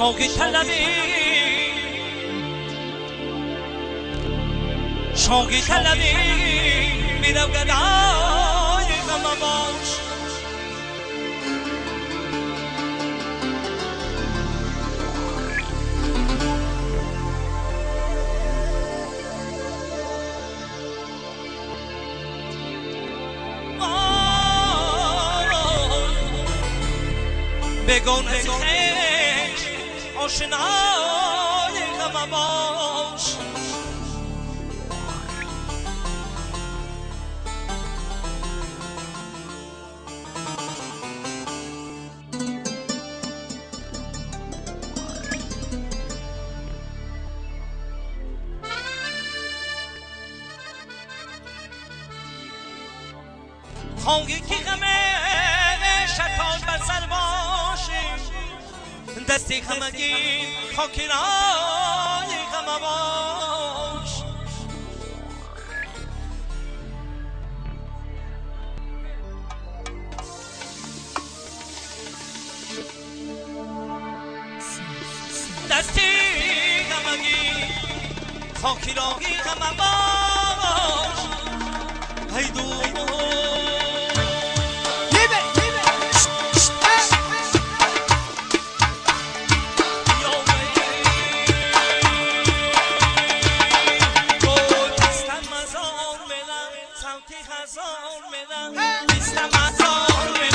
شوقی طلبی شوقی طلبی میرم گدای غم باش بگون از خیش آشنای غم باش خواهی که غمه شتان بر سر باشی دستی غمگین خاکی رای غم باش دستی غمگین خاکی رای غم باش ای دوست هزار میدم بیستم هزار میدم